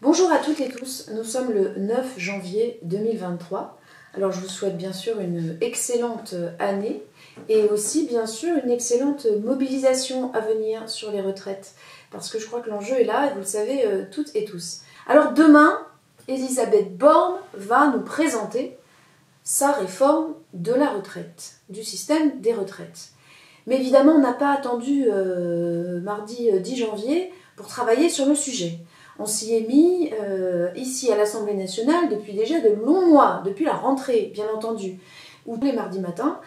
Bonjour à toutes et tous, nous sommes le 9 janvier 2023. Alors je vous souhaite bien sûr une excellente année et aussi bien sûr une excellente mobilisation à venir sur les retraites. Parce que je crois que l'enjeu est là et vous le savez toutes et tous. Alors demain, Elisabeth Borne va nous présenter sa réforme de la retraite, du système des retraites. Mais évidemment, on n'a pas attendu mardi 10 janvier pour travailler sur le sujet. On s'y est mis ici à l'Assemblée nationale depuis déjà de longs mois, depuis la rentrée bien entendu, où tous les mardis matins,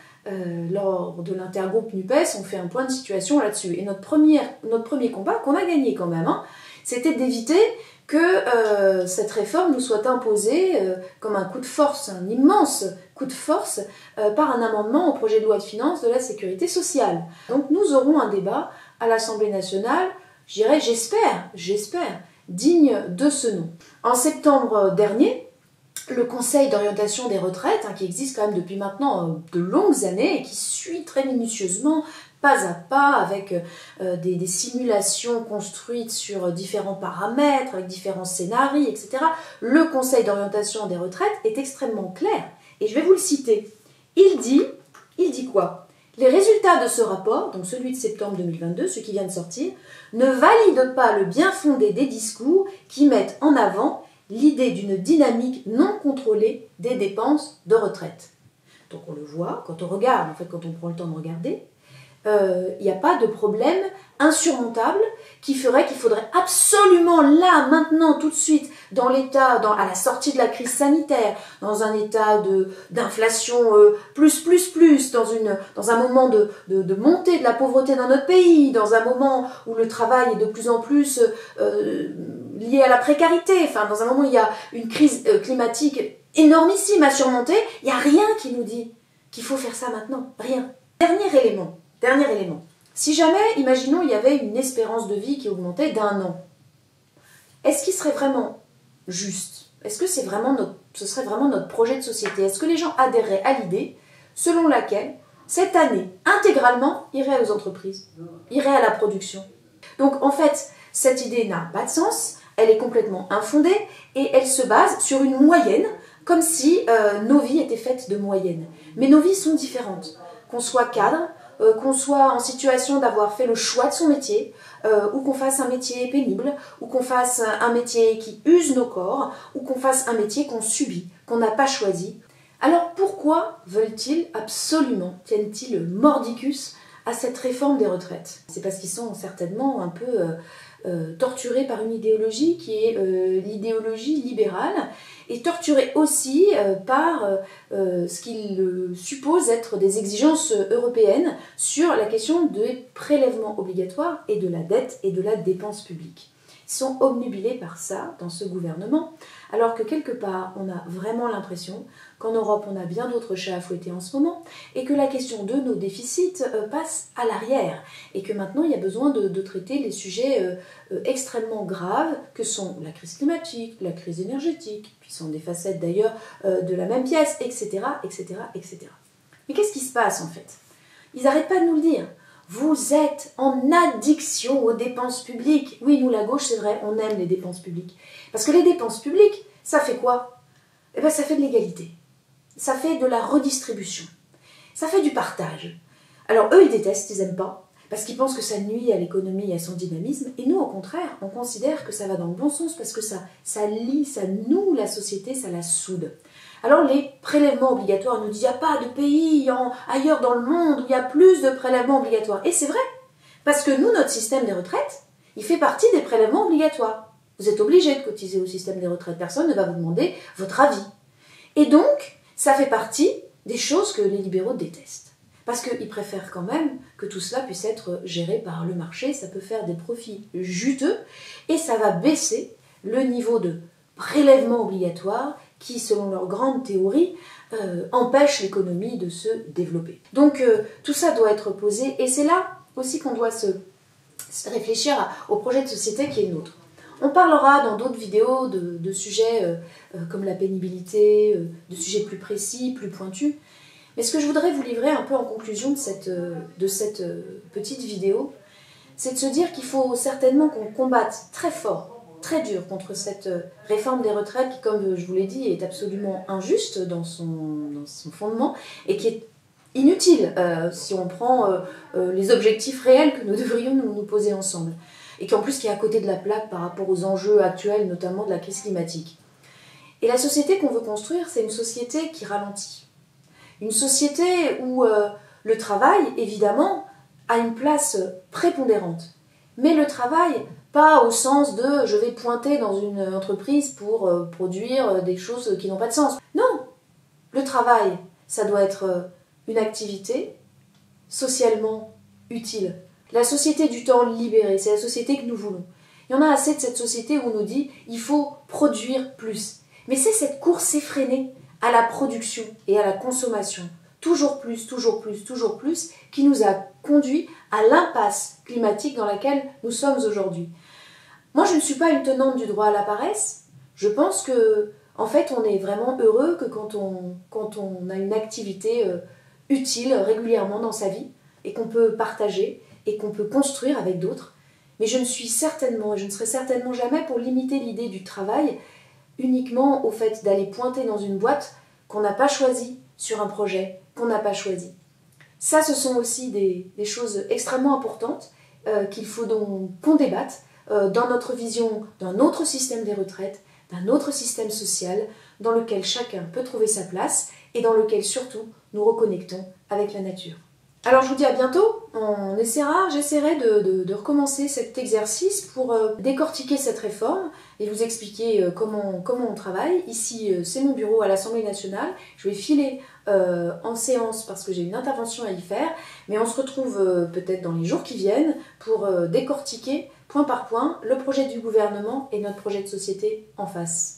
lors de l'intergroupe NUPES, on fait un point de situation là-dessus. Et notre premier combat, qu'on a gagné quand même, c'était d'éviter que cette réforme nous soit imposée comme un coup de force, un immense coup de force, par un amendement au projet de loi de finances de la sécurité sociale. Donc nous aurons un débat à l'Assemblée nationale, j'espère, digne de ce nom. En septembre dernier, le Conseil d'orientation des retraites, qui existe quand même depuis maintenant de longues années et qui suit très minutieusement, pas à pas, avec des simulations construites sur différents paramètres, avec différents scénarios, etc. Le Conseil d'orientation des retraites est extrêmement clair. Et je vais vous le citer. Il dit quoi ? Les résultats de ce rapport, donc celui de septembre 2022, ce qui vient de sortir, ne valident pas le bien fondé des discours qui mettent en avant l'idée d'une dynamique non contrôlée des dépenses de retraite. Donc on le voit, quand on regarde, en fait quand on prend le temps de regarder, il n'y a pas de problème insurmontable qui ferait qu'il faudrait absolument là, maintenant, tout de suite, dans l'état, à la sortie de la crise sanitaire, dans un état d'inflation plus, dans un moment de montée de la pauvreté dans notre pays, dans un moment où le travail est de plus en plus lié à la précarité, enfin dans un moment où il y a une crise climatique énormissime à surmonter, il n'y a rien qui nous dit qu'il faut faire ça maintenant, rien. Dernier élément. Si jamais, imaginons, il y avait une espérance de vie qui augmentait d'1 an, est-ce qu'il serait vraiment juste? Est-ce que ce serait vraiment notre projet de société? Est-ce que les gens adhéreraient à l'idée selon laquelle cette année, intégralement, irait aux entreprises, irait à la production? Donc en fait, cette idée n'a pas de sens, elle est complètement infondée et elle se base sur une moyenne, comme si nos vies étaient faites de moyennes. Mais nos vies sont différentes. Qu'on soit cadre, qu'on soit en situation d'avoir fait le choix de son métier, ou qu'on fasse un métier pénible, ou qu'on fasse un métier qui use nos corps, ou qu'on fasse un métier qu'on subit, qu'on n'a pas choisi. Alors pourquoi veulent-ils absolument, tiennent-ils mordicus à cette réforme des retraites? C'est parce qu'ils sont certainement un peu torturés par une idéologie qui est l'idéologie libérale, et torturés aussi par ce qu'ils supposent être des exigences européennes sur la question des prélèvements obligatoires et de la dette et de la dépense publique. Ils sont obnubilés par ça dans ce gouvernement, alors que quelque part on a vraiment l'impression qu'en Europe on a bien d'autres chats à fouetter en ce moment et que la question de nos déficits passe à l'arrière et que maintenant il y a besoin de traiter les sujets extrêmement graves que sont la crise climatique, la crise énergétique, qui sont des facettes d'ailleurs de la même pièce, etc., etc., etc. Mais qu'est-ce qui se passe en fait? Ils n'arrêtent pas de nous le dire. Vous êtes en addiction aux dépenses publiques. Oui, nous, la gauche, c'est vrai, on aime les dépenses publiques. Parce que les dépenses publiques, ça fait quoi? Eh bien, ça fait de l'égalité. Ça fait de la redistribution. Ça fait du partage. Alors, eux, ils détestent, ils n'aiment pas, parce qu'ils pensent que ça nuit à l'économie et à son dynamisme. Et nous, au contraire, on considère que ça va dans le bon sens, parce que ça lie, ça noue la société, ça la soude. Alors les prélèvements obligatoires, nous disent, il n'y a pas de pays ailleurs dans le monde où il y a plus de prélèvements obligatoires. Et c'est vrai, parce que nous, notre système des retraites, il fait partie des prélèvements obligatoires. Vous êtes obligé de cotiser au système des retraites, personne ne va vous demander votre avis. Et donc, ça fait partie des choses que les libéraux détestent. Parce qu'ils préfèrent quand même que tout cela puisse être géré par le marché, ça peut faire des profits juteux, et ça va baisser le niveau de prélèvement obligatoire qui, selon leur grande théorie, empêche l'économie de se développer. Donc tout ça doit être posé, et c'est là aussi qu'on doit se réfléchir au projet de société qui est le nôtre. On parlera dans d'autres vidéos de sujets comme la pénibilité, de sujets plus précis, plus pointus, mais ce que je voudrais vous livrer un peu en conclusion de cette petite vidéo, c'est de se dire qu'il faut certainement qu'on combatte très fort très dur contre cette réforme des retraites qui, comme je vous l'ai dit, est absolument injuste dans son fondement et qui est inutile si on prend les objectifs réels que nous devrions nous poser ensemble. Et qui en plus qui est à côté de la plaque par rapport aux enjeux actuels, notamment de la crise climatique. Et la société qu'on veut construire, c'est une société qui ralentit. Une société où le travail, évidemment, a une place prépondérante. Mais le travail, pas au sens de je vais pointer dans une entreprise pour produire des choses qui n'ont pas de sens. Non, le travail, ça doit être une activité socialement utile. La société du temps libéré, c'est la société que nous voulons. Il y en a assez de cette société où on nous dit il faut produire plus. Mais c'est cette course effrénée à la production et à la consommation, toujours plus, toujours plus, toujours plus, qui nous a conduit à l'impasse climatique dans laquelle nous sommes aujourd'hui. Moi, je ne suis pas une tenante du droit à la paresse. Je pense que, en fait, on est vraiment heureux que quand on a une activité utile régulièrement dans sa vie et qu'on peut partager et qu'on peut construire avec d'autres. Mais je ne suis certainement, et je ne serai certainement jamais pour limiter l'idée du travail uniquement au fait d'aller pointer dans une boîte qu'on n'a pas choisie sur un projet qu'on n'a pas choisi. Ça, ce sont aussi des choses extrêmement importantes qu'il faut donc qu'on débatte dans notre vision d'un autre système des retraites, d'un autre système social dans lequel chacun peut trouver sa place et dans lequel surtout nous reconnectons avec la nature. Alors je vous dis à bientôt, j'essaierai de recommencer cet exercice pour décortiquer cette réforme et vous expliquer comment on travaille. Ici c'est mon bureau à l'Assemblée nationale, je vais filer en séance parce que j'ai une intervention à y faire, mais on se retrouve peut-être dans les jours qui viennent pour décortiquer point par point le projet du gouvernement et notre projet de société en face.